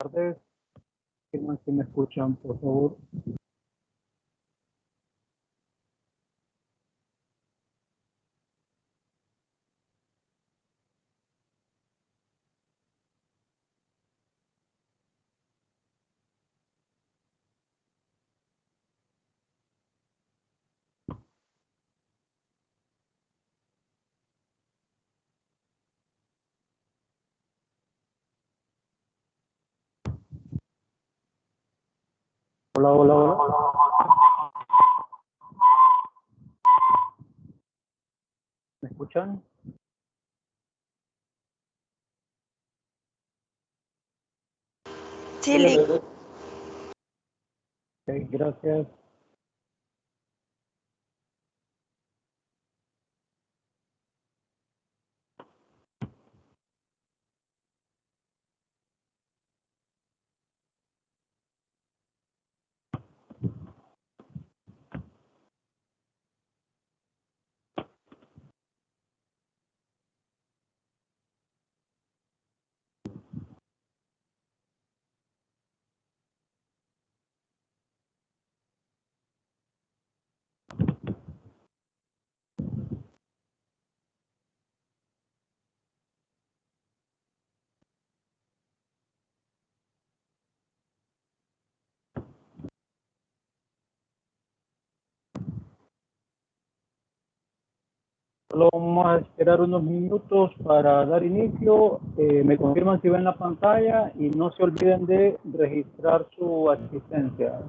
Tardes, si me escuchan, por favor. Hola, hola, hola. ¿Me escuchan? Sí, Lick. Ok, gracias. Solo vamos a esperar unos minutos para dar inicio. Me confirman si ven la pantalla y no se olviden de registrar su asistencia.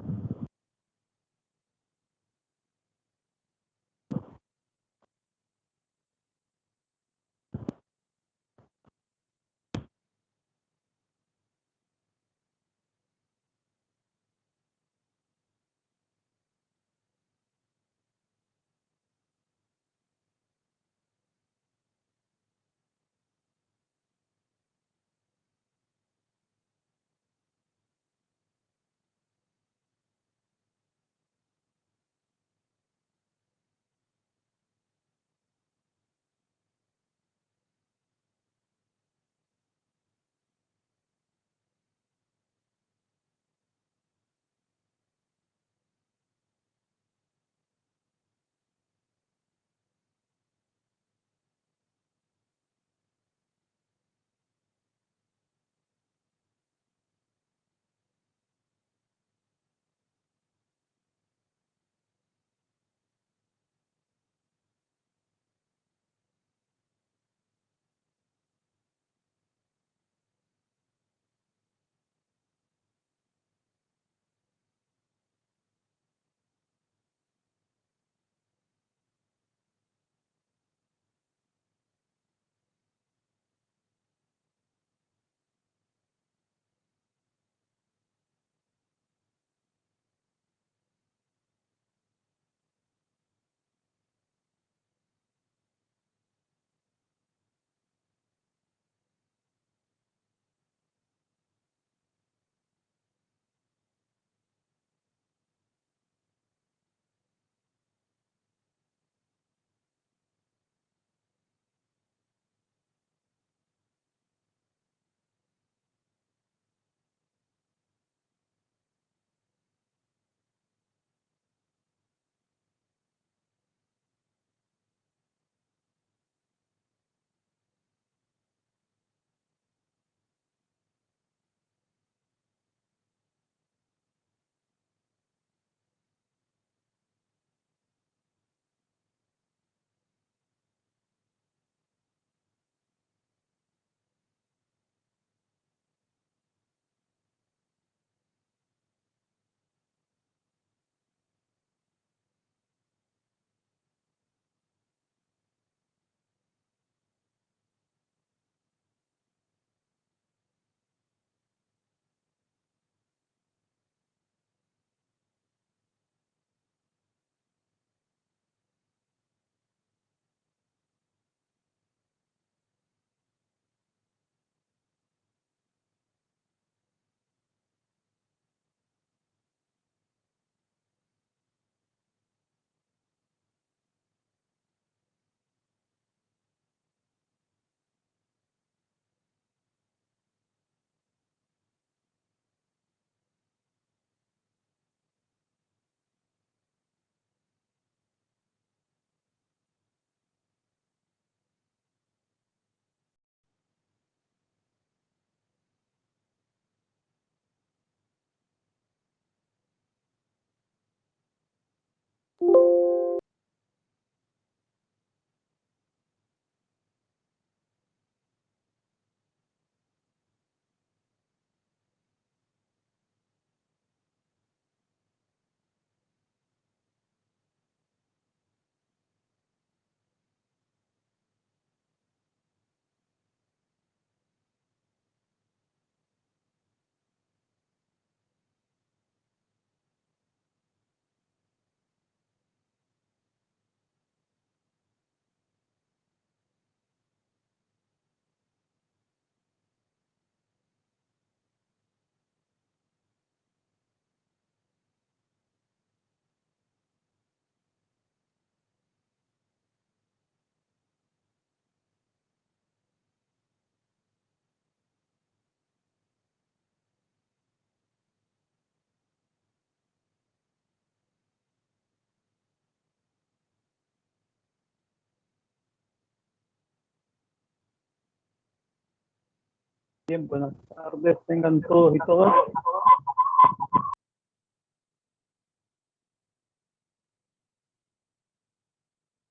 Bien, buenas tardes, tengan todos y todas.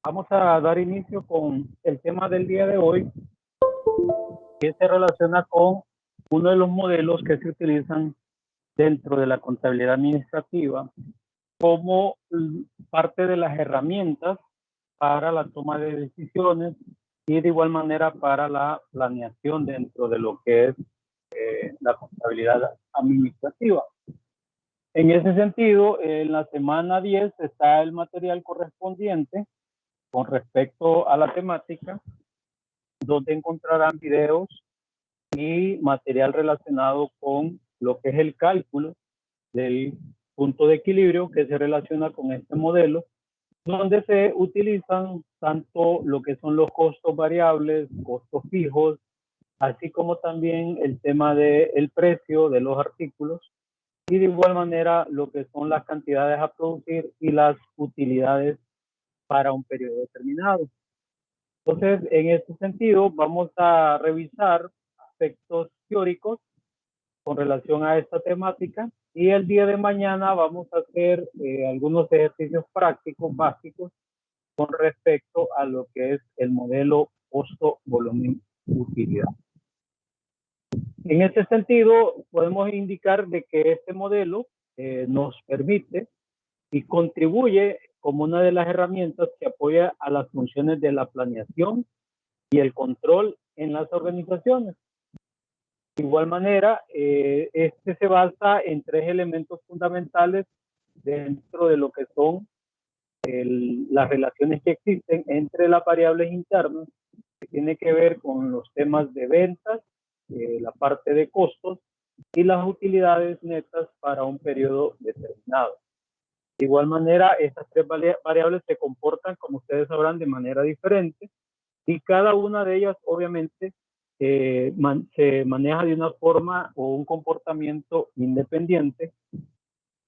Vamos a dar inicio con el tema del día de hoy, que se relaciona con uno de los modelos que se utilizan dentro de la contabilidad administrativa como parte de las herramientas para la toma de decisiones y de igual manera para la planeación dentro de lo que es la contabilidad administrativa. En ese sentido, en la semana 10 está el material correspondiente con respecto a la temática, donde encontrarán videos y material relacionado con lo que es el cálculo del punto de equilibrio que se relaciona con este modelo, donde se utilizan tanto lo que son los costos variables, costos fijos, así como también el tema del precio de los artículos y de igual manera lo que son las cantidades a producir y las utilidades para un periodo determinado. Entonces, en este sentido, vamos a revisar aspectos teóricos con relación a esta temática y el día de mañana vamos a hacer algunos ejercicios prácticos básicos con respecto a lo que es el modelo costo, volumen, utilidad. En este sentido, podemos indicar de que este modelo nos permite y contribuye como una de las herramientas que apoya a las funciones de la planeación y el control en las organizaciones. De igual manera, este se basa en tres elementos fundamentales dentro de lo que son las relaciones que existen entre las variables internas, que tiene que ver con los temas de ventas, la parte de costos y las utilidades netas para un periodo determinado. De igual manera, estas tres variables se comportan, como ustedes sabrán, de manera diferente y cada una de ellas, obviamente, se maneja de una forma o un comportamiento independiente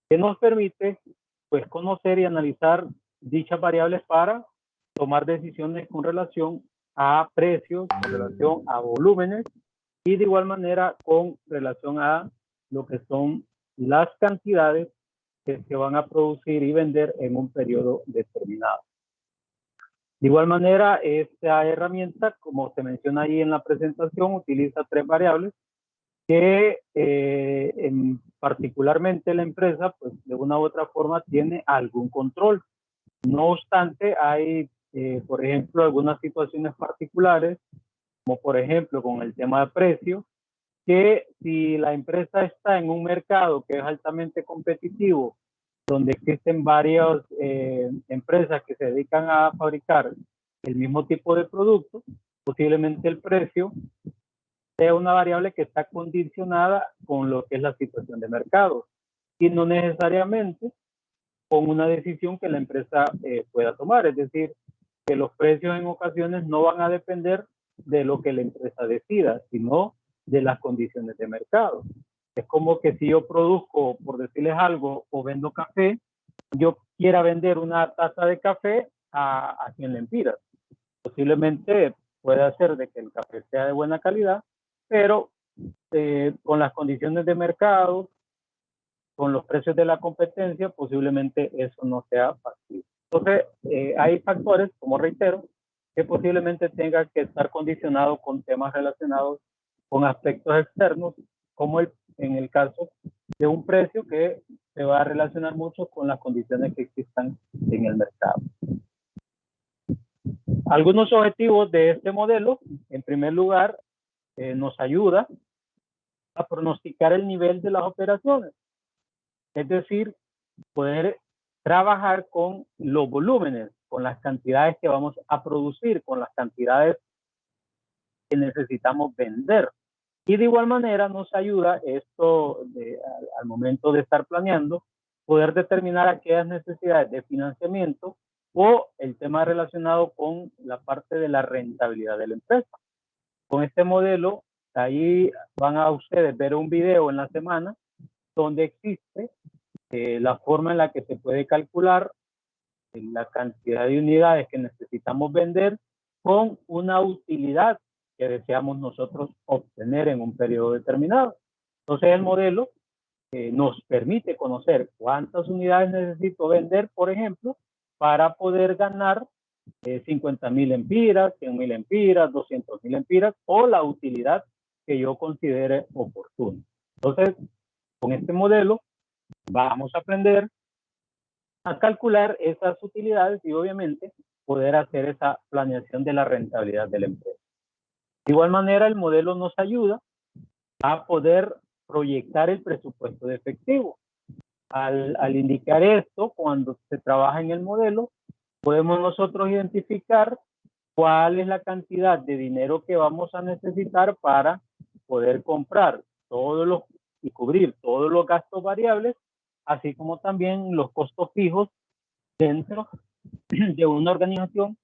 que nos permite, pues, conocer y analizar dichas variables para tomar decisiones con relación a precios, con relación a volúmenes y de igual manera con relación a lo que son las cantidades que se van a producir y vender en un periodo determinado. De igual manera, esta herramienta, como se menciona ahí en la presentación, utiliza tres variables que particularmente la empresa, pues de una u otra forma tiene algún control. No obstante, hay, por ejemplo, algunas situaciones particulares, como por ejemplo con el tema de precio, que si la empresa está en un mercado que es altamente competitivo, donde existen varias empresas que se dedican a fabricar el mismo tipo de producto, posiblemente el precio sea una variable que está condicionada con lo que es la situación de mercado y no necesariamente con una decisión que la empresa pueda tomar. Es decir, que los precios en ocasiones no van a depender de lo que la empresa decida, sino de las condiciones de mercado. Es como que si yo produzco, por decirles algo, o vendo café, yo quiera vender una taza de café a quien le impida. Posiblemente puede ser de que el café sea de buena calidad, pero con las condiciones de mercado, con los precios de la competencia, posiblemente eso no sea factible. Entonces, hay factores, como reitero, que posiblemente tengan que estar condicionados con temas relacionados con aspectos externos, como en el caso de un precio que se va a relacionar mucho con las condiciones que existan en el mercado. Algunos objetivos de este modelo, en primer lugar, nos ayuda a pronosticar el nivel de las operaciones, es decir, poder trabajar con los volúmenes, con las cantidades que vamos a producir, con las cantidades que necesitamos vender. Y de igual manera nos ayuda esto al momento de estar planeando, poder determinar aquellas necesidades de financiamiento o el tema relacionado con la parte de la rentabilidad de la empresa. Con este modelo, ahí van a ustedes ver un video en la semana donde existe la forma en la que se puede calcular la cantidad de unidades que necesitamos vender con una utilidad que deseamos nosotros obtener en un periodo determinado. Entonces el modelo nos permite conocer cuántas unidades necesito vender, por ejemplo, para poder ganar 50.000 empiras, 100.000 empiras, 200.000 empiras o la utilidad que yo considere oportuna. Entonces, con este modelo vamos a aprender a calcular esas utilidades y obviamente poder hacer esa planeación de la rentabilidad de la empresa. De igual manera, el modelo nos ayuda a poder proyectar el presupuesto de efectivo. Al indicar esto, cuando se trabaja en el modelo, podemos nosotros identificar cuál es la cantidad de dinero que vamos a necesitar para poder comprar todos los y cubrir todos los gastos variables, así como también los costos fijos dentro de una organización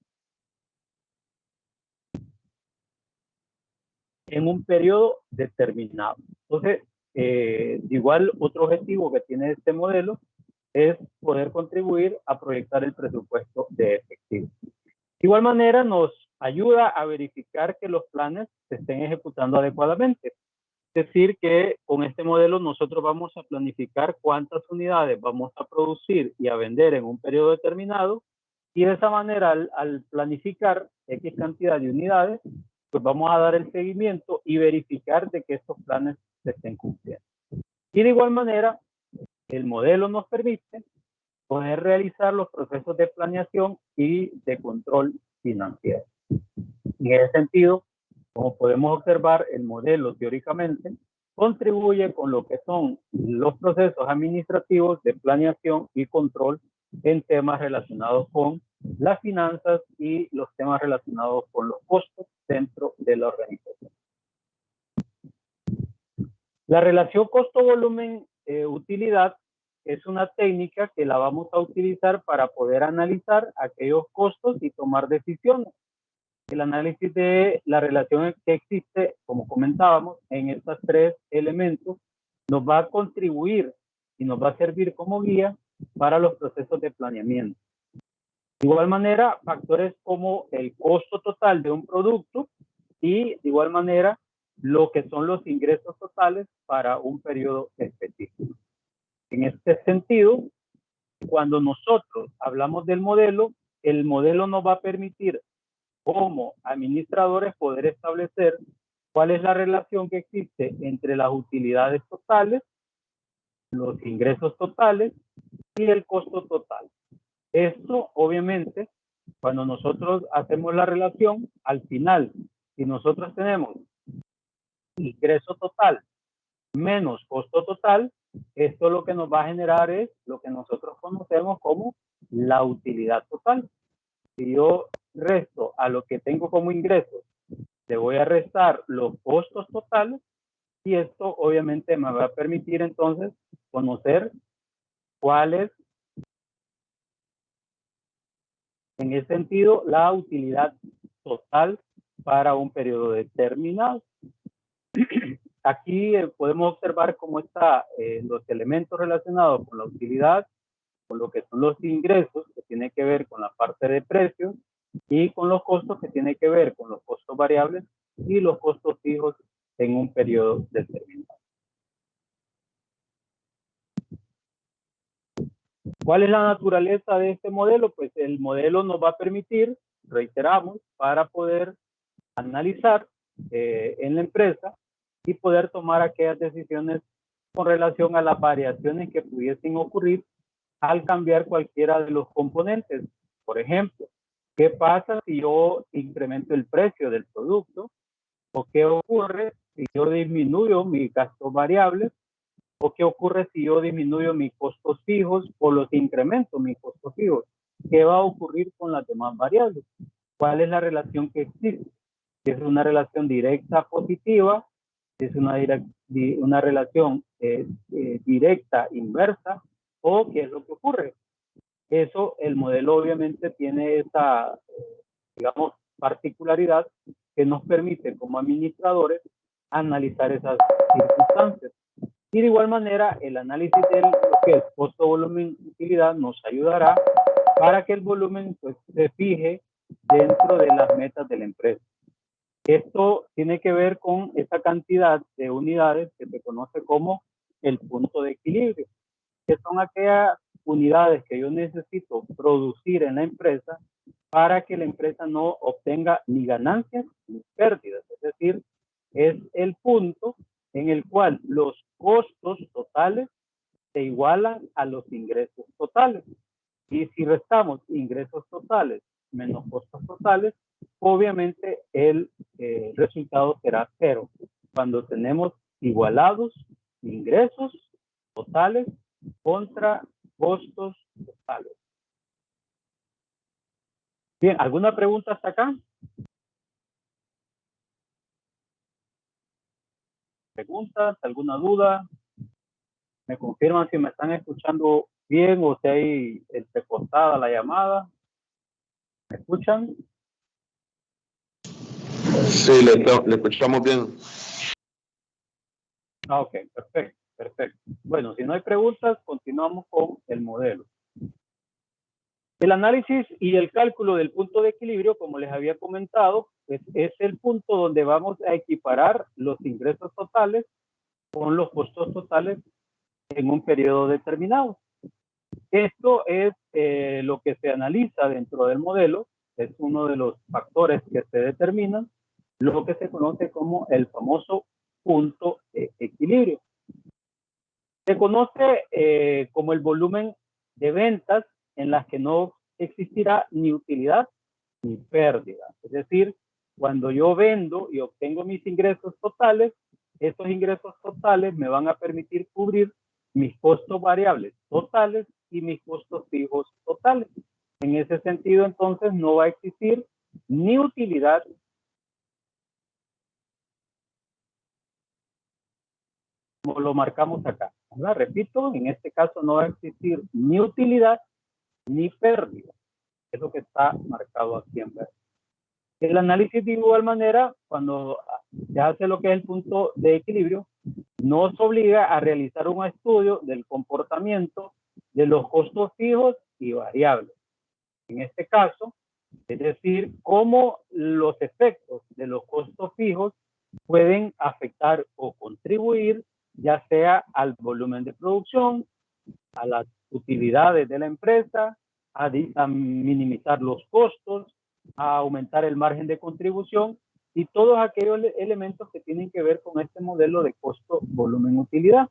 en un periodo determinado. Entonces, igual otro objetivo que tiene este modelo es poder contribuir a proyectar el presupuesto de efectivo. De igual manera, nos ayuda a verificar que los planes se estén ejecutando adecuadamente. Es decir, que con este modelo nosotros vamos a planificar cuántas unidades vamos a producir y a vender en un periodo determinado, y de esa manera, al planificar X cantidad de unidades, pues vamos a dar el seguimiento y verificar de que estos planes se estén cumpliendo. Y de igual manera, el modelo nos permite poder realizar los procesos de planeación y de control financiero. En ese sentido, como podemos observar, el modelo teóricamente contribuye con lo que son los procesos administrativos de planeación y control en temas relacionados con las finanzas y los temas relacionados con los costos dentro de la organización. La relación costo-volumen-utilidad es una técnica que la vamos a utilizar para poder analizar aquellos costos y tomar decisiones. El análisis de la relación que existe, como comentábamos, en estos tres elementos, nos va a contribuir y nos va a servir como guía para los procesos de planeamiento. De igual manera, factores como el costo total de un producto y de igual manera lo que son los ingresos totales para un periodo específico. En este sentido, cuando nosotros hablamos del modelo, el modelo nos va a permitir como administradores poder establecer cuál es la relación que existe entre las utilidades totales, los ingresos totales y el costo total. Esto, obviamente, cuando nosotros hacemos la relación, al final, si nosotros tenemos ingreso total menos costo total, esto lo que nos va a generar es lo que nosotros conocemos como la utilidad total. Si yo resto a lo que tengo como ingresos, le voy a restar los costos totales y esto obviamente me va a permitir entonces conocer cuál es, en ese sentido, la utilidad total para un periodo determinado. Aquí podemos observar cómo están los elementos relacionados con la utilidad, con lo que son los ingresos, que tiene que ver con la parte de precios, y con los costos, que tiene que ver con los costos variables y los costos fijos en un periodo determinado. ¿Cuál es la naturaleza de este modelo? Pues el modelo nos va a permitir, reiteramos, para poder analizar en la empresa y poder tomar aquellas decisiones con relación a las variaciones que pudiesen ocurrir al cambiar cualquiera de los componentes. Por ejemplo, ¿qué pasa si yo incremento el precio del producto? ¿O qué ocurre si yo disminuyo mis gastos variables? ¿O qué ocurre si yo disminuyo mis costos fijos o los incremento mis costos fijos? ¿Qué va a ocurrir con las demás variables? ¿Cuál es la relación que existe? ¿Es una relación directa positiva? ¿Es una relación directa inversa? ¿O qué es lo que ocurre? Eso, el modelo obviamente tiene esa, digamos, particularidad que nos permite como administradores analizar esas circunstancias. Y de igual manera, el análisis de lo que es costo, volumen, utilidad nos ayudará para que el volumen pues, se fije dentro de las metas de la empresa. Esto tiene que ver con esa cantidad de unidades que se conoce como el punto de equilibrio, que son aquellas unidades que yo necesito producir en la empresa para que la empresa no obtenga ni ganancias ni pérdidas. Es decir, es el punto en el cual los costos totales se igualan a los ingresos totales. Y si restamos ingresos totales menos costos totales, obviamente el resultado será cero. Cuando tenemos igualados ingresos totales contra costos totales. Bien, ¿alguna pregunta hasta acá? ¿Preguntas? ¿Alguna duda? ¿Me confirman si me están escuchando bien o si hay entrecortada la llamada? ¿Me escuchan? Sí, le escuchamos bien. Ah, ok, perfecto, perfecto. Bueno, si no hay preguntas, continuamos con el modelo. El análisis y el cálculo del punto de equilibrio, como les había comentado, pues es el punto donde vamos a equiparar los ingresos totales con los costos totales en un periodo determinado. Esto es lo que se analiza dentro del modelo, es uno de los factores que se determinan, lo que se conoce como el famoso punto de equilibrio. Se conoce como el volumen de ventas en las que no existirá ni utilidad ni pérdida. Es decir, cuando yo vendo y obtengo mis ingresos totales, esos ingresos totales me van a permitir cubrir mis costos variables totales y mis costos fijos totales. En ese sentido, entonces, no va a existir ni utilidad como lo marcamos acá. ¿Verdad? Repito, en este caso no va a existir ni utilidad ni pérdida. Es lo que está marcado aquí en verde. El análisis de igual manera, cuando se hace lo que es el punto de equilibrio, nos obliga a realizar un estudio del comportamiento de los costos fijos y variables. En este caso, es decir, cómo los efectos de los costos fijos pueden afectar o contribuir ya sea al volumen de producción, a las utilidades de la empresa, a minimizar los costos, a aumentar el margen de contribución y todos aquellos elementos que tienen que ver con este modelo de costo, volumen, utilidad.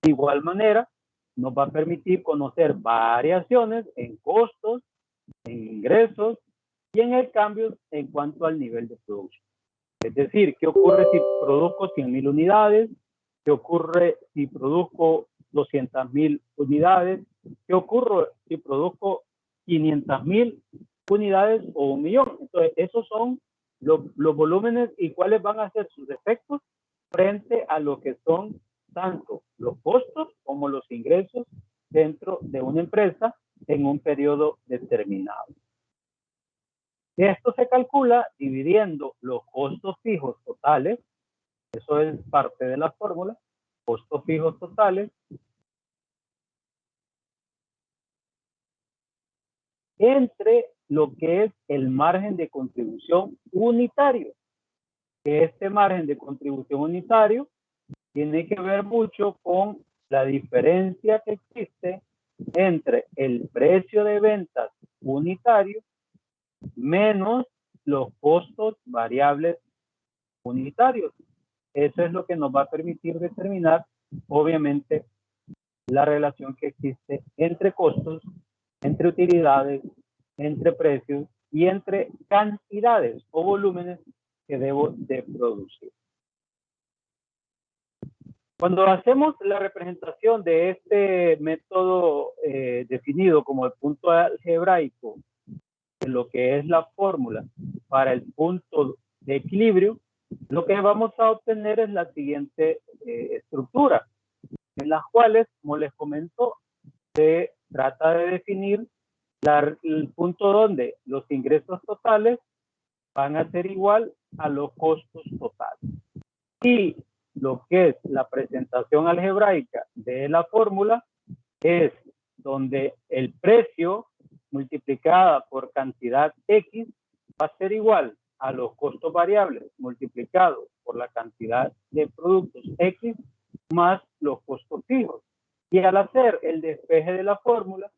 De igual manera, nos va a permitir conocer variaciones en costos, en ingresos y en el cambio en cuanto al nivel de producción. Es decir, ¿qué ocurre si produzco 100,000 unidades? ¿Qué ocurre si produzco 200,000 unidades? ¿Qué ocurre si produzco 500,000 unidades o 1,000,000? Entonces, esos son los volúmenes y cuáles van a ser sus efectos frente a lo que son tanto los costos como los ingresos dentro de una empresa en un periodo determinado. Esto se calcula dividiendo los costos fijos totales, eso es parte de la fórmula, costos fijos totales, entre lo que es el margen de contribución unitario. Que este margen de contribución unitario tiene que ver mucho con la diferencia que existe entre el precio de ventas unitario menos los costos variables unitarios. Eso es lo que nos va a permitir determinar, obviamente, la relación que existe entre costos, entre utilidades, entre precios y entre cantidades o volúmenes que debo de producir. Cuando hacemos la representación de este método definido como el punto algebraico, de lo que es la fórmula para el punto de equilibrio, lo que vamos a obtener es la siguiente estructura, en las cuales, como les comento, se trata de definir el punto donde los ingresos totales van a ser igual a los costos totales. Y lo que es la presentación algebraica de la fórmula es donde el precio multiplicada por cantidad X va a ser igual a los costos variables multiplicados por la cantidad de productos X más los costos fijos. Y al hacer el despeje de la fórmula,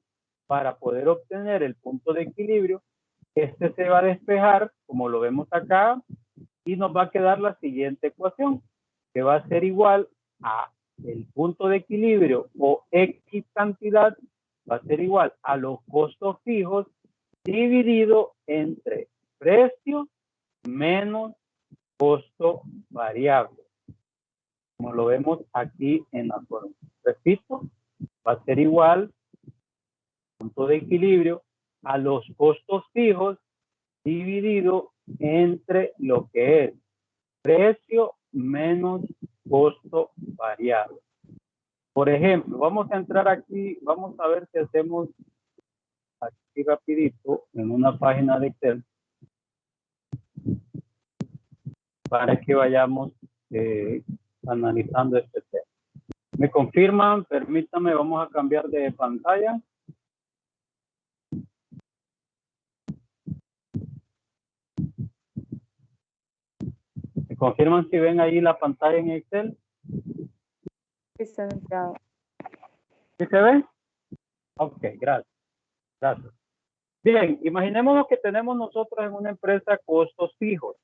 para poder obtener el punto de equilibrio, este se va a despejar, como lo vemos acá, y nos va a quedar la siguiente ecuación, que va a ser igual a el punto de equilibrio o X cantidad, va a ser igual a los costos fijos dividido entre precio menos costo variable. Como lo vemos aquí en la fórmula. Repito, va a ser igual punto de equilibrio a los costos fijos dividido entre lo que es precio menos costo variable. Por ejemplo, vamos a entrar aquí, vamos a ver si hacemos aquí rapidito en una página de Excel para que vayamos analizando este tema. ¿Me confirman? Permítanme, vamos a cambiar de pantalla. ¿Me confirman si ven ahí la pantalla en Excel? Sí, centrado. ¿Sí se ve? Ok, gracias. Gracias. Bien, imaginémonos que tenemos nosotros en una empresa costos fijos.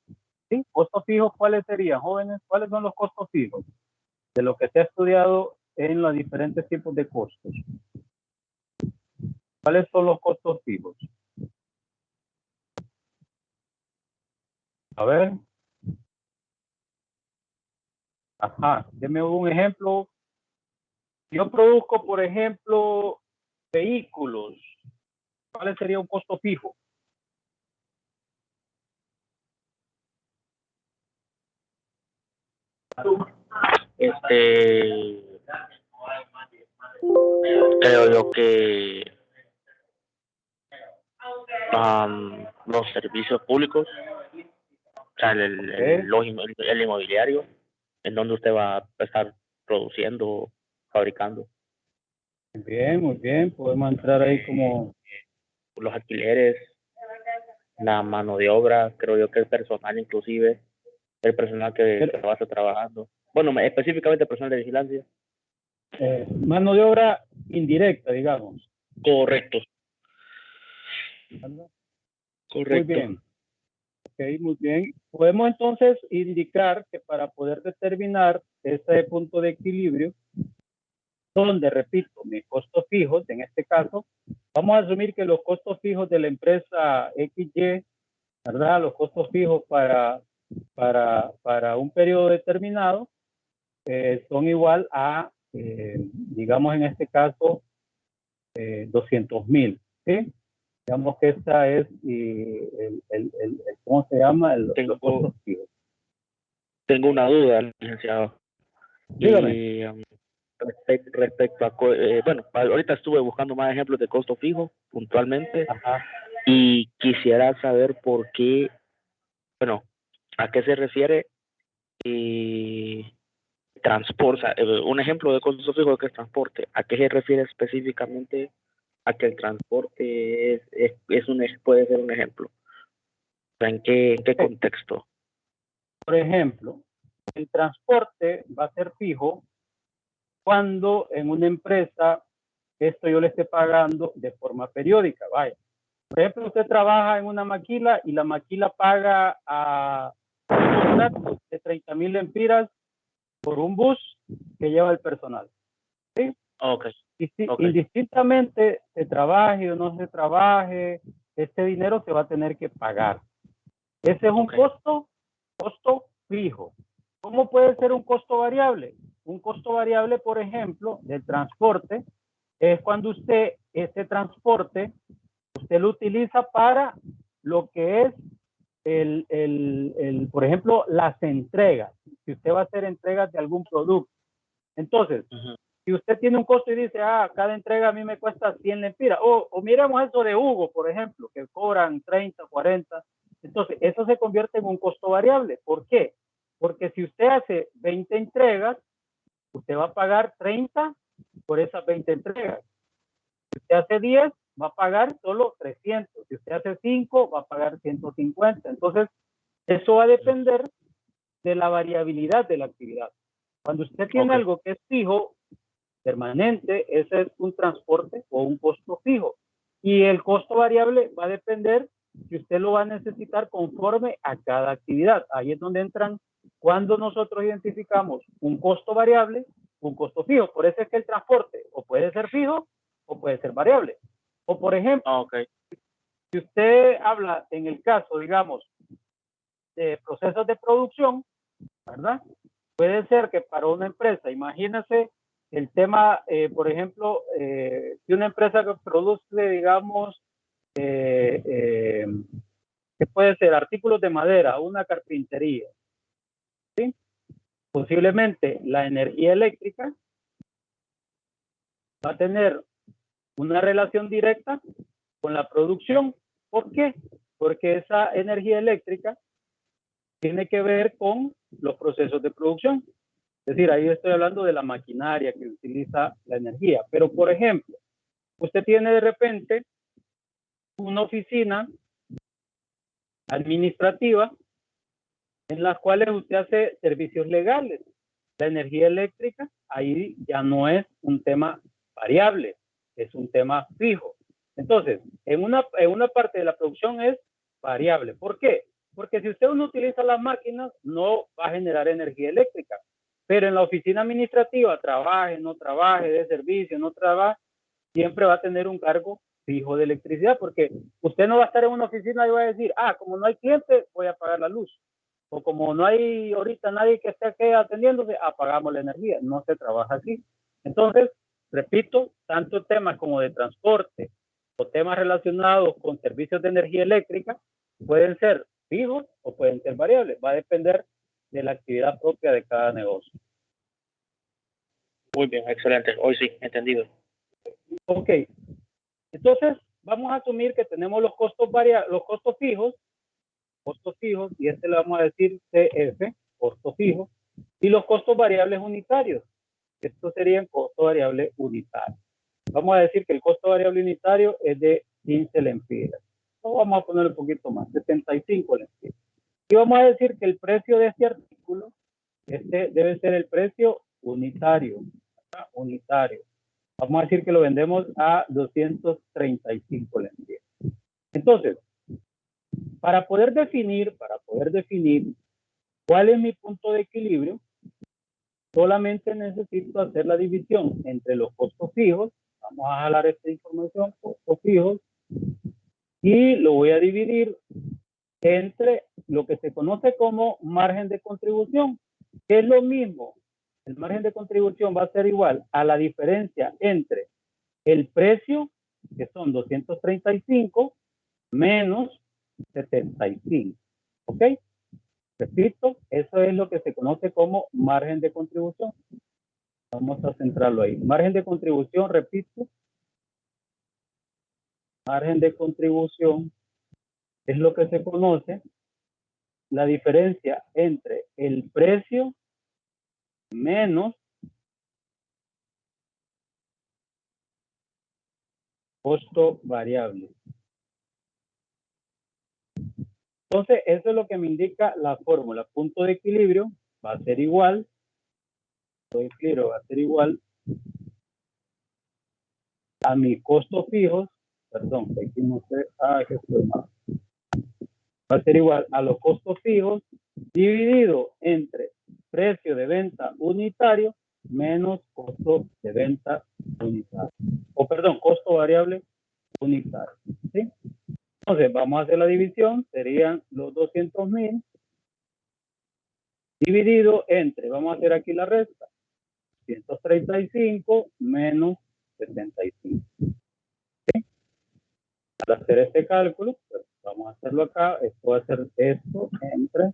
¿Sí? ¿Costos fijos cuáles serían, jóvenes? ¿Cuáles son los costos fijos? De lo que se ha estudiado en los diferentes tipos de costos. ¿Cuáles son los costos fijos? A ver. Ajá, deme un ejemplo. Yo produzco, por ejemplo, vehículos. ¿Cuál sería un costo fijo? Creo yo que los servicios públicos, o sea, el inmobiliario, en donde usted va a estar produciendo, fabricando. Muy bien, podemos entrar ahí como Los alquileres, la mano de obra, creo yo que el personal inclusive, el personal que va a estar trabajando. Bueno, específicamente el personal de vigilancia. mano de obra indirecta, digamos. Correcto. Muy bien. Ok, muy bien. Podemos entonces indicar que para poder determinar ese punto de equilibrio, donde, repito, mis costos fijos, en este caso, vamos a asumir que los costos fijos de la empresa XY, ¿verdad? Los costos fijos para un periodo determinado son igual a, digamos en este caso, 200,000, ¿sí? Digamos que esta es ¿cómo se llama? Los costos fijos. Tengo una duda, licenciado. Dígame. Respecto a, bueno, ahorita estuve buscando más ejemplos de costo fijo puntualmente. Ajá. Y quisiera saber por qué, bueno, a qué se refiere transporte, un ejemplo de costo fijo que es transporte, ¿a qué se refiere específicamente a que el transporte puede ser un ejemplo? O sea, ¿en qué contexto? Por ejemplo, el transporte va a ser fijo cuando en una empresa esto yo le esté pagando de forma periódica. Vaya. Por ejemplo, usted trabaja en una maquila y la maquila paga a un contrato de 30,000 lempiras por un bus que lleva el personal. ¿Sí? Okay. Y si indistintamente se trabaje o no se trabaje, este dinero se va a tener que pagar. Ese es un costo fijo. ¿Cómo puede ser un costo variable? Un costo variable, por ejemplo, del transporte, es cuando usted, ese transporte, usted lo utiliza para lo que es por ejemplo, las entregas. Si usted va a hacer entregas de algún producto. Entonces, si usted tiene un costo y dice, cada entrega a mí me cuesta 100 lempiras, o miremos eso de Hugo, por ejemplo, que cobran 30, 40. Entonces, eso se convierte en un costo variable. ¿Por qué? Porque si usted hace 20 entregas, usted va a pagar 30 por esas 20 entregas. Si usted hace 10, va a pagar solo 300. Si usted hace 5, va a pagar 150. Entonces, Eso va a depender de la variabilidad de la actividad. Cuando usted tiene algo que es fijo, permanente, ese es un transporte o un costo fijo. Y el costo variable va a depender si usted lo va a necesitar conforme a cada actividad. Ahí es donde entran cuando nosotros identificamos un costo variable, un costo fijo. Por eso es que el transporte o puede ser fijo o puede ser variable. O por ejemplo, si usted habla en el caso, digamos, de procesos de producción, ¿verdad? Puede ser que para una empresa, imagínese el tema, por ejemplo, de una empresa que produce, digamos, ¿qué puede ser? Artículos de madera, una carpintería, ¿sí? Posiblemente la energía eléctrica va a tener una relación directa con la producción. ¿Por qué? Porque esa energía eléctrica tiene que ver con los procesos de producción. Es decir, ahí estoy hablando de la maquinaria que utiliza la energía. Pero, por ejemplo, usted tiene de repente una oficina administrativa en las cuales usted hace servicios legales. La energía eléctrica ahí ya no es un tema variable, es un tema fijo. Entonces, en una parte de la producción es variable. ¿Por qué? Porque si usted no utiliza las máquinas, no va a generar energía eléctrica. Pero en la oficina administrativa, trabaje, no trabaje, de servicio, no trabaje, siempre va a tener un cargo fijo de electricidad, porque usted no va a estar en una oficina y va a decir, como no hay clientes, voy a apagar la luz. O como no hay ahorita nadie que esté aquí atendiéndose, apagamos la energía. No se trabaja así. Entonces, repito, tanto temas como de transporte o temas relacionados con servicios de energía eléctrica pueden ser fijos o pueden ser variables. Va a depender de la actividad propia de cada negocio. Muy bien, excelente. Hoy sí, entendido. Ok. Entonces, vamos a asumir que tenemos los costos fijos, y este le vamos a decir CF, costo fijo, y los costos variables unitarios. Estos serían costo variable unitario. Vamos a decir que el costo variable unitario es de 15 lempiras. Vamos a poner un poquito más, 75 lempiras. Y vamos a decir que el precio de este artículo, debe ser el precio unitario. Unitario. Vamos a decir que lo vendemos a 235 lempiras. Entonces, para poder definir cuál es mi punto de equilibrio, solamente necesito hacer la división entre los costos fijos. Vamos a jalar esta información, costos fijos, y lo voy a dividir entre lo que se conoce como margen de contribución, que es lo mismo. El margen de contribución va a ser igual a la diferencia entre el precio, que son 235, menos 75. ¿Ok? Repito, eso es lo que se conoce como margen de contribución. Vamos a centrarlo ahí. Margen de contribución, repito. Margen de contribución es lo que se conoce la diferencia entre el precio menos costo variable. Entonces, eso es lo que me indica la fórmula. Punto de equilibrio va a ser igual. Punto de equilibrio va a ser igual a mis costos fijos. Perdón, aquí no sé. Que estoy mal. Va a ser igual a los costos fijos dividido entre precio de venta unitario menos costo de venta unitario. O perdón, costo variable unitario. ¿Sí? Entonces, vamos a hacer la división. Serían los 200,000 dividido entre, vamos a hacer aquí la resta, 135 menos 75. ¿Sí? Al hacer este cálculo, pues vamos a hacerlo acá. Esto va a ser esto entre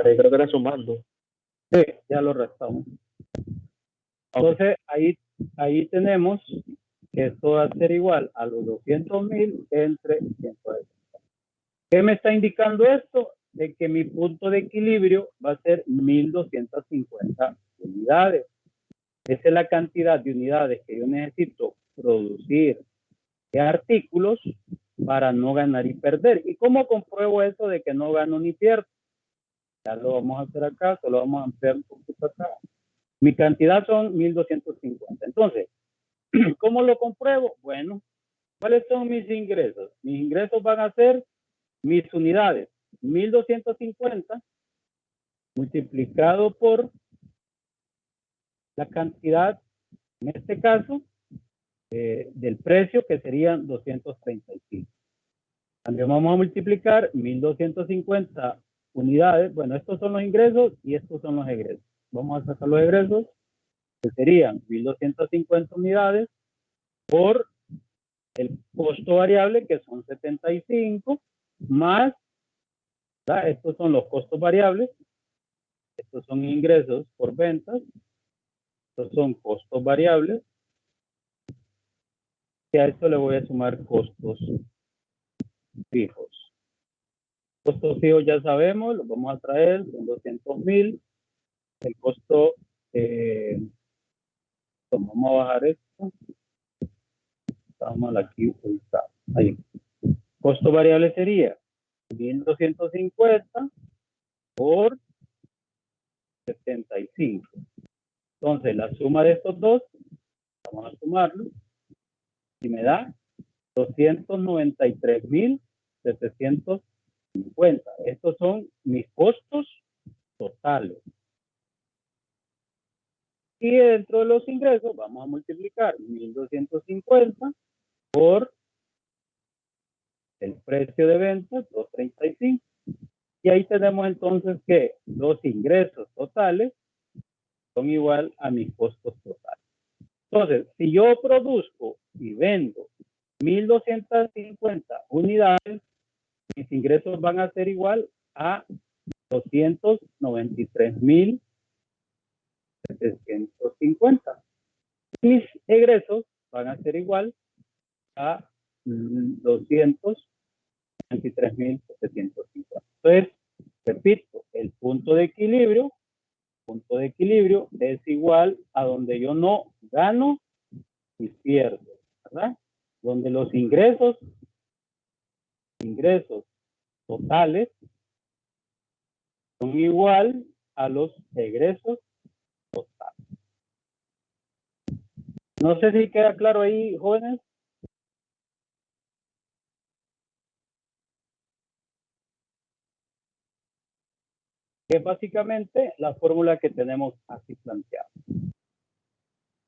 Creo que era sumando. Sí, ya lo restamos. Entonces, ahí tenemos que esto va a ser igual a los 200,000 entre 160. ¿Qué me está indicando esto? De que mi punto de equilibrio va a ser 1,250 unidades. Esa es la cantidad de unidades que yo necesito producir de artículos para no ganar y perder. ¿Y cómo compruebo eso de que no gano ni pierdo? Ya lo vamos a hacer acá, solo vamos a ampliar un poquito acá. Mi cantidad son 1250. Entonces, ¿cómo lo compruebo? Bueno, ¿cuáles son mis ingresos? Mis ingresos van a ser mis unidades. 1250 multiplicado por la cantidad, en este caso, del precio, que serían 235. También vamos a multiplicar 1250 unidades. Bueno, estos son los ingresos y estos son los egresos. Vamos a sacar los egresos, que serían 1250 unidades por el costo variable, que son 75, más, ¿verdad? Estos son los costos variables, estos son ingresos por ventas, estos son costos variables, y a esto le voy a sumar costos fijos. Costos fijos ya sabemos, los vamos a traer, son 200,000. El costo, vamos a bajar esto. Estamos aquí, ahí. Costo variable sería 1250 por 75. Entonces, la suma de estos dos, vamos a sumarlo, y me da 293,750. Estos son mis costos totales. Y dentro de los ingresos, vamos a multiplicar 1250 por el precio de venta, 235. Y ahí tenemos entonces que los ingresos totales son igual a mis costos totales. Entonces, si yo produzco y vendo 1250 unidades, mis ingresos van a ser igual a 293,750. Mis egresos van a ser igual a 223,750. Entonces, repito, el punto de equilibrio es igual a donde yo no gano y pierdo, ¿verdad? Donde los ingresos totales son igual a los egresos totales. No sé si queda claro ahí, jóvenes. Es básicamente la fórmula que tenemos así planteada.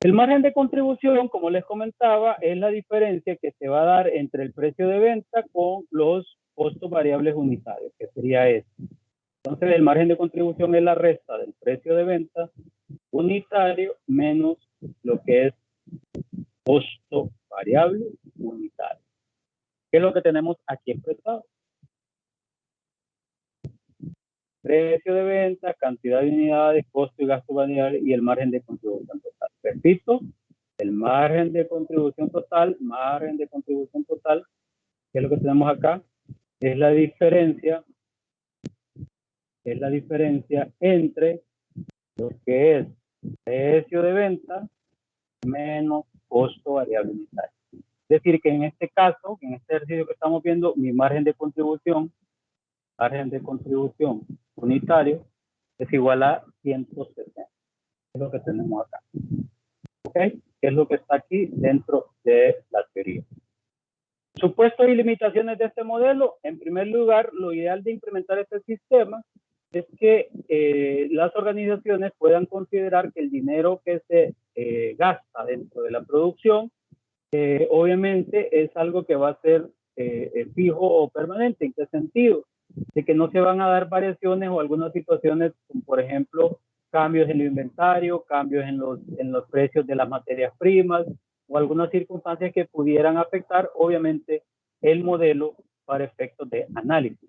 El margen de contribución, como les comentaba, es la diferencia que se va a dar entre el precio de venta con los costos variables unitarios, que sería este. Entonces, el margen de contribución es la resta del precio de venta unitario menos lo que es costo variable unitario. ¿Qué es lo que tenemos aquí expresado? Precio de venta, cantidad de unidades, costo y gasto variable y el margen de contribución total. Repito, el margen de contribución total, ¿qué es lo que tenemos acá? Es la diferencia entre lo que es precio de venta menos costo variable unitario. Es decir, que en este caso, en este ejercicio que estamos viendo, mi margen de contribución unitario es igual a 170. Es lo que tenemos acá. ¿Ok? Es lo que está aquí dentro de la teoría. Supuestos y limitaciones de este modelo. En primer lugar, lo ideal de implementar este sistema es que las organizaciones puedan considerar que el dinero que se gasta dentro de la producción, obviamente es algo que va a ser fijo o permanente. ¿En qué sentido? De que no se van a dar variaciones o algunas situaciones, como por ejemplo, cambios en el inventario, cambios en los precios de las materias primas o algunas circunstancias que pudieran afectar, obviamente, el modelo para efectos de análisis.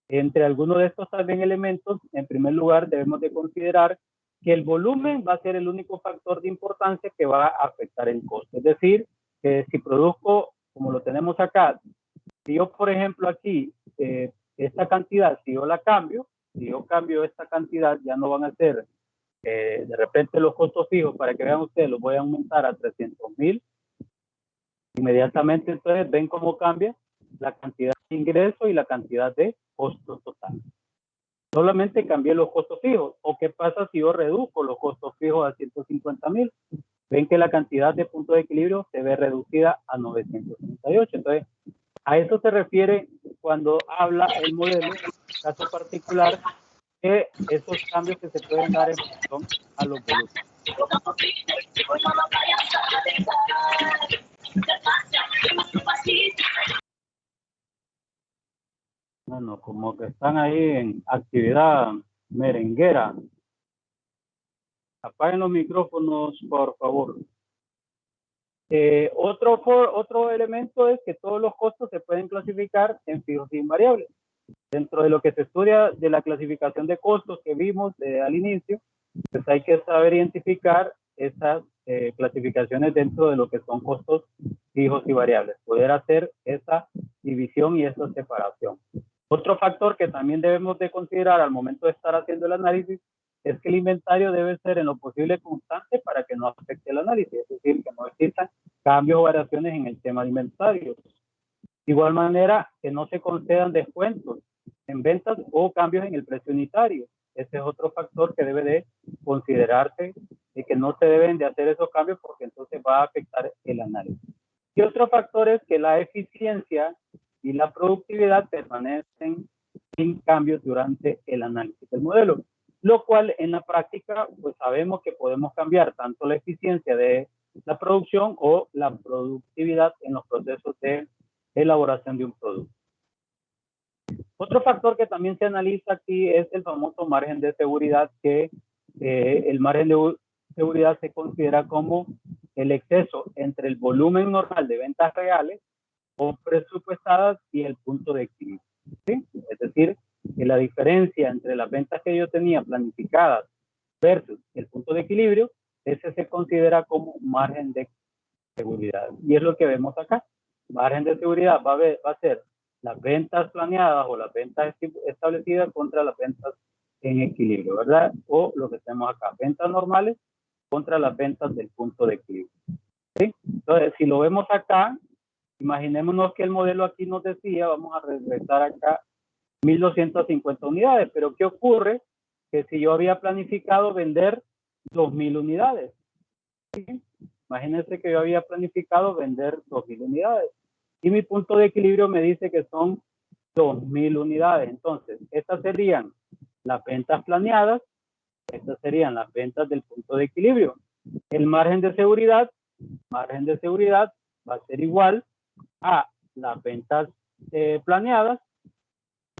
Entre algunos de estos también elementos, en primer lugar, debemos de considerar que el volumen va a ser el único factor de importancia que va a afectar el costo. Es decir, que si produzco, como lo tenemos acá, si yo, por ejemplo, aquí, esta cantidad, si yo cambio esta cantidad, ya no van a ser, de repente los costos fijos, para que vean ustedes, los voy a aumentar a 300,000. Inmediatamente entonces ven cómo cambia la cantidad de ingreso y la cantidad de costos totales. Solamente cambié los costos fijos. ¿O qué pasa si yo reduzco los costos fijos a 150,000? Ven que la cantidad de puntos de equilibrio se ve reducida a 938. Entonces, a eso se refiere cuando habla el modelo, caso particular, que esos cambios que se pueden dar en función a los volúmenes. Bueno, como que están ahí en actividad merenguera. Apaguen los micrófonos, por favor. Otro elemento es que todos los costos se pueden clasificar en fijos y variables. Dentro de lo que se estudia de la clasificación de costos que vimos al inicio, pues hay que saber identificar esas clasificaciones dentro de lo que son costos fijos y variables. Poder hacer esa división y esa separación. Otro factor que también debemos de considerar al momento de estar haciendo el análisis es que el inventario debe ser en lo posible constante para que no afecte el análisis, es decir, que no existan cambios o variaciones en el tema de inventario. De igual manera, que no se concedan descuentos en ventas o cambios en el precio unitario. Ese es otro factor que debe de considerarse y que no se deben de hacer esos cambios porque entonces va a afectar el análisis. Y otro factor es que la eficiencia y la productividad permanecen sin cambios durante el análisis del modelo, lo cual en la práctica pues sabemos que podemos cambiar tanto la eficiencia de la producción o la productividad en los procesos de elaboración de un producto. Otro factor que también se analiza aquí es el famoso margen de seguridad, que el margen de seguridad se considera como el exceso entre el volumen normal de ventas reales o presupuestadas y el punto de equilibrio, ¿sí? Es decir, que la diferencia entre las ventas que yo tenía planificadas versus el punto de equilibrio, ese se considera como margen de seguridad. Y es lo que vemos acá. Margen de seguridad va a ser las ventas planeadas o las ventas establecidas contra las ventas en equilibrio, ¿verdad? O lo que tenemos acá, ventas normales contra las ventas del punto de equilibrio, ¿sí? Entonces, si lo vemos acá, imaginémonos que el modelo aquí nos decía, vamos a regresar acá, 1,250 unidades, pero ¿qué ocurre? Que si yo había planificado vender 2,000 unidades, ¿sí? Imagínense que yo había planificado vender 2,000 unidades y mi punto de equilibrio me dice que son 2,000 unidades. Entonces, estas serían las ventas planeadas, estas serían las ventas del punto de equilibrio. El margen de seguridad va a ser igual a las ventas planeadas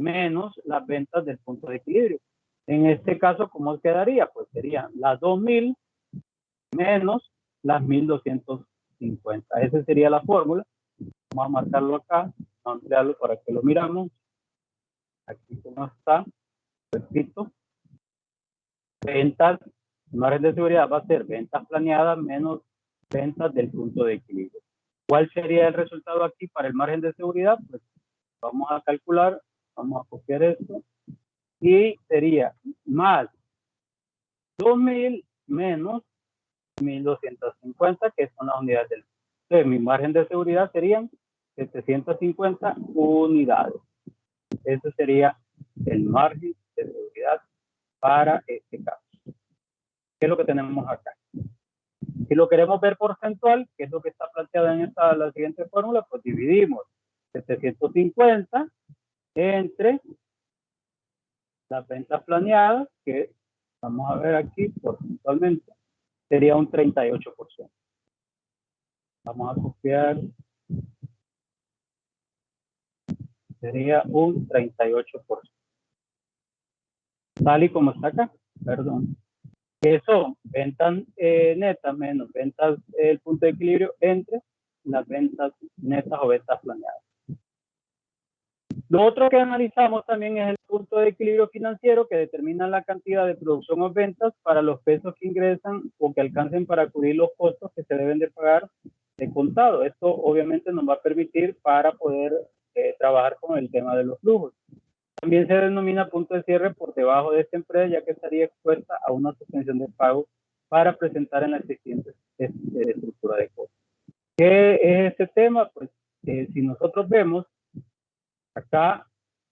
menos las ventas del punto de equilibrio. En este caso, ¿cómo quedaría? Pues serían las 2,000 menos las 1,250. Esa sería la fórmula. Vamos a marcarlo acá, vamos a ampliarlo para que lo miramos. Aquí cómo está, repito. Ventas, margen de seguridad va a ser ventas planeadas menos ventas del punto de equilibrio. ¿Cuál sería el resultado aquí para el margen de seguridad? Pues vamos a calcular, vamos a copiar esto y sería más 2,000 menos 1,250, que son las unidades del. Entonces, mi margen de seguridad serían 750 unidades. Ese sería el margen de seguridad para este caso. ¿Qué es lo que tenemos acá? Si lo queremos ver porcentual, que es lo que está planteado en la siguiente fórmula, pues dividimos 750 entre las ventas planeadas, que vamos a ver aquí porcentualmente, sería un 38%. Vamos a copiar. Sería un 38%. Tal y como está acá, perdón. Que son ventas netas menos ventas el punto de equilibrio entre las ventas netas o ventas planeadas. Lo otro que analizamos también es el punto de equilibrio financiero, que determina la cantidad de producción o ventas para los pesos que ingresan o que alcancen para cubrir los costos que se deben de pagar de contado. Esto obviamente nos va a permitir para poder trabajar con el tema de los flujos. También se denomina punto de cierre por debajo de esta empresa, ya que estaría expuesta a una suspensión de pago para presentar en la siguiente estructura de costos. ¿Qué es este tema? Pues si nosotros vemos acá,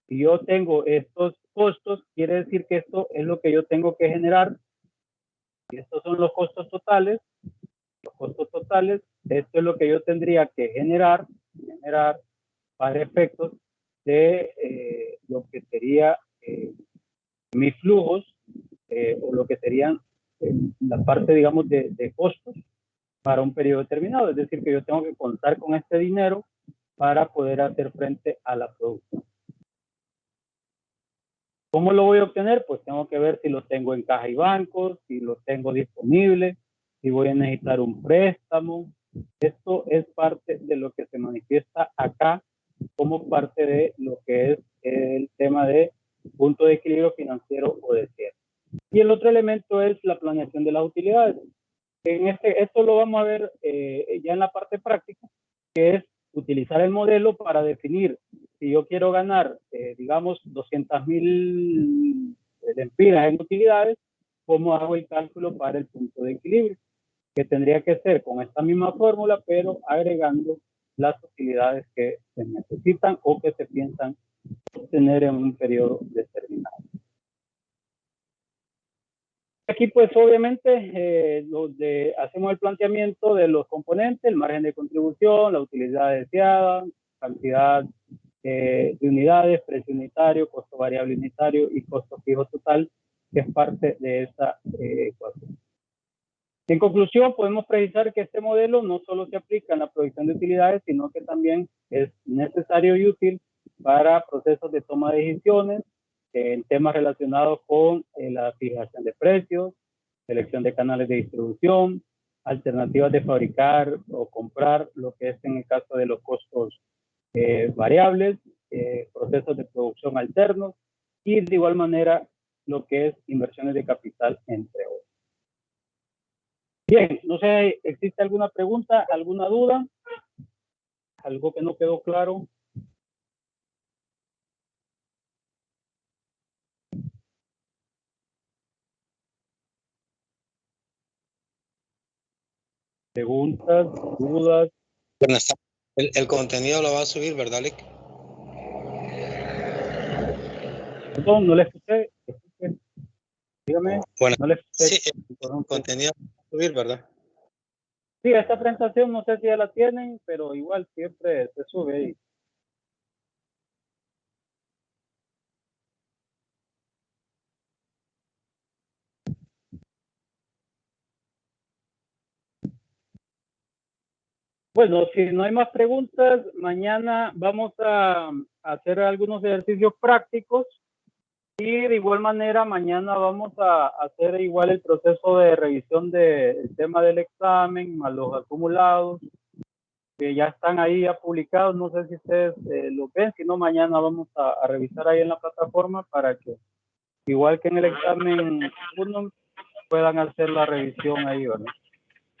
si yo tengo estos costos, quiere decir que esto es lo que yo tengo que generar. Y estos son los costos totales. Los costos totales, esto es lo que yo tendría que generar para efectos de lo que sería mis flujos o lo que serían la parte, digamos, de costos para un periodo determinado. Es decir, que yo tengo que contar con este dinero para poder hacer frente a la producción. ¿Cómo lo voy a obtener? Pues tengo que ver si lo tengo en caja y bancos, si lo tengo disponible, si voy a necesitar un préstamo. Esto es parte de lo que se manifiesta acá como parte de lo que es el tema de punto de equilibrio financiero o de cierre. Y el otro elemento es la planeación de las utilidades. Esto lo vamos a ver ya en la parte práctica, que es utilizar el modelo para definir si yo quiero ganar, digamos, 200,000 lempiras en utilidades, cómo hago el cálculo para el punto de equilibrio, que tendría que ser con esta misma fórmula, pero agregando las utilidades que se necesitan o que se piensan obtener en un periodo determinado. Aquí pues obviamente hacemos el planteamiento de los componentes, el margen de contribución, la utilidad deseada, cantidad de unidades, precio unitario, costo variable unitario y costo fijo total, que es parte de esa ecuación. En conclusión, podemos precisar que este modelo no solo se aplica en la producción de utilidades, sino que también es necesario y útil para procesos de toma de decisiones, en temas relacionados con la fijación de precios, selección de canales de distribución, alternativas de fabricar o comprar, lo que es en el caso de los costos variables, procesos de producción alternos y de igual manera lo que es inversiones de capital, entre otros. Bien, no sé, ¿existe alguna pregunta, alguna duda? ¿Algo que no quedó claro? ¿Preguntas, dudas? Buenas tardes. El contenido lo va a subir, ¿verdad, Lick? Perdón, no le escuché. Dígame, Bueno, no le escuché. sí, el contenido lo va a subir, ¿verdad? Sí, esta presentación no sé si ya la tienen, pero igual siempre se sube ahí. Bueno, si no hay más preguntas, mañana vamos a hacer algunos ejercicios prácticos y de igual manera mañana vamos a hacer igual el proceso de revisión del tema del examen, más los acumulados, que ya están ahí ya publicados. No sé si ustedes lo ven, si no mañana vamos a revisar ahí en la plataforma para que igual que en el examen 1 puedan hacer la revisión ahí, ¿verdad?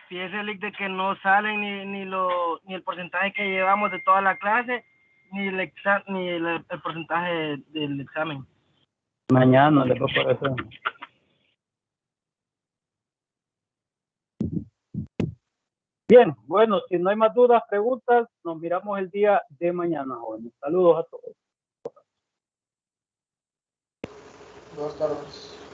Si es el de que no salen ni el porcentaje que llevamos de toda la clase, ni el porcentaje del examen. Mañana les voy a aparecer. Bien, bueno, si no hay más dudas, preguntas, nos miramos el día de mañana, jóvenes. Saludos a todos. Buenas tardes.